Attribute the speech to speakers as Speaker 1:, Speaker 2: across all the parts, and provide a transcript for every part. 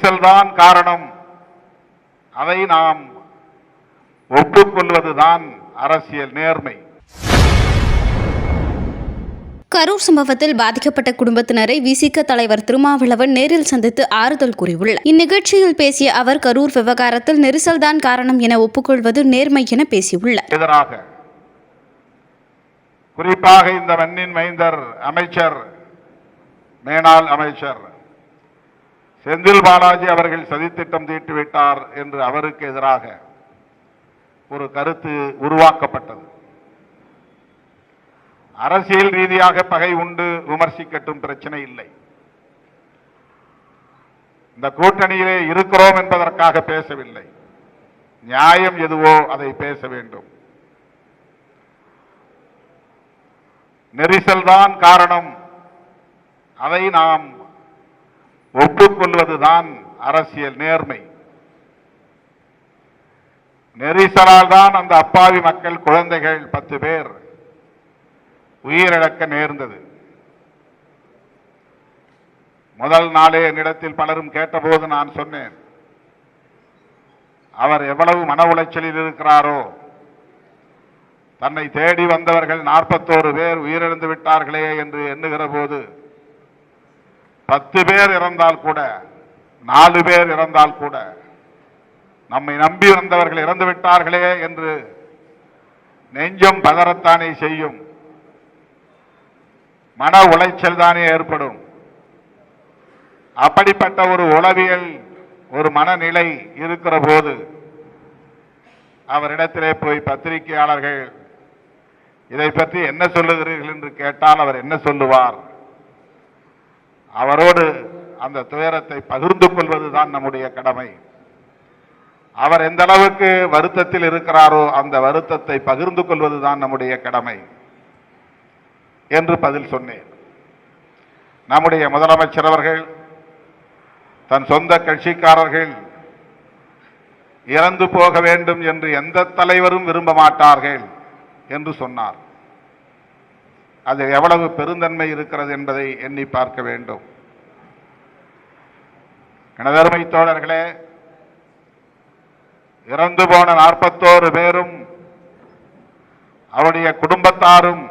Speaker 1: நெரிசல்தான் காரணம், அதை நாம் ஒப்புக்கொள்வதுதான் அரசியல் நேர்மை.
Speaker 2: கரூர் சம்பவத்தில் பாதிக்கப்பட்ட குடும்பத்தினரை விசிக தலைவர் திருமாவளவன் நேரில் சந்தித்து ஆறுதல் கூறியுள்ளார். இந்நிகழ்ச்சியில் பேசிய அவர், கரூர் விவகாரத்தில் நெரிசல்தான் காரணம் என ஒப்புக்கொள்வது நேர்மை என பேசியுள்ளார்.
Speaker 1: எதிராக குறிப்பாக இந்த மண்ணின் மைந்தர் அமைச்சர், மேனாள் அமைச்சர் செந்தில் பாலாஜி அவர்கள் சதித்திட்டம் தீட்டிவிட்டார் என்று அவருக்கு எதிராக ஒரு கருத்து உருவாக்கப்பட்டது. அரசியல் ரீதியாக பகை உண்டு, விமர்சிக்கட்டும், பிரச்சனை இல்லை. இந்த கூட்டணியிலே இருக்கிறோம் என்பதற்காக பேசவில்லை. நியாயம் எதுவோ அதை பேச வேண்டும். நெரிசல்தான் காரணம், அதை நாம் ஒப்புக்கொள்வதுதான் அரசியல் நேர்மை. நெரிசலால் தான் அந்த அப்பாவி மக்கள், குழந்தைகள் 10 பேர் உயிரிழக்க நேர்ந்தது. முதல் நாளே என்னிடத்தில் பலரும் கேட்டபோது நான் சொன்னேன், அவர் எவ்வளவு மன உளைச்சலில் இருக்கிறாரோ, தன்னை தேடி வந்தவர்கள் 41 பேர் உயிரிழந்து விட்டார்களே என்று எண்ணுகிற போது 10 பேர் இறந்தால் கூட, 4 பேர் இறந்தால் கூட, நம்மை நம்பி வந்தவர்கள் இறந்து விட்டார்களே என்று நெஞ்சம் பதறத்தானே செய்யும். மன உளைச்சல் தானே ஏற்படும். அப்படிப்பட்ட ஒரு உளவியல், ஒரு மனநிலை இருக்கிற போது அவரிடத்திலே போய் பத்திரிகையாளர்கள் இதை பற்றி என்ன சொல்லுகிறீர்கள் என்று கேட்டால் அவர் என்ன சொல்லுவார்? அவரோடு அந்த துயரத்தை பகிர்ந்து கொள்வதுதான் நம்முடைய கடமை. அவர் எந்த அளவுக்கு வருத்தத்தில் இருக்கிறாரோ அந்த வருத்தத்தை பகிர்ந்து கொள்வதுதான் நம்முடைய கடமை என்று பதில் சொன்னேன். நம்முடைய முதலமைச்சர் அவர்கள் தன் சொந்த கட்சிக்காரர்கள் இறந்து போக வேண்டும் என்று எந்த தலைவரும் விரும்ப மாட்டார்கள் என்று சொன்னார். அது எவ்வளவு பெருந்தன்மை இருக்கிறது என்பதை எண்ணி பார்க்க வேண்டும். எனதருமை தோழர்களே, இறந்து போன 41 பேரும் அவருடைய குடும்பத்தாரும்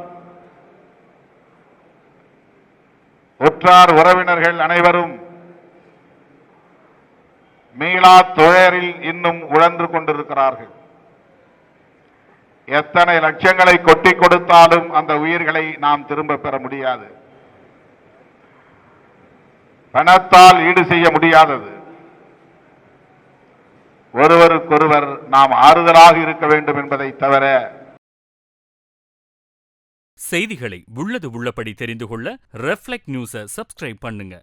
Speaker 1: உற்றார் உறவினர்கள் அனைவரும் மீளா துயரில் இன்னும் உழன்று கொண்டிருக்கிறார்கள். எத்தனை லட்சங்களை கொட்டி கொடுத்தாலும் அந்த உயிர்களை நாம் திரும்ப பெற முடியாது. பணத்தால் ஈடு செய்ய முடியாதது. ஒருவருக்கொருவர் நாம் ஆறுதலாக இருக்க வேண்டும் என்பதை தவிர.
Speaker 3: செய்திகளை உள்ளது உள்ளபடி தெரிந்து கொள்ள ரெஃப்ளெக்ட் நியூஸை சப்ஸ்கிரைப் பண்ணுங்க.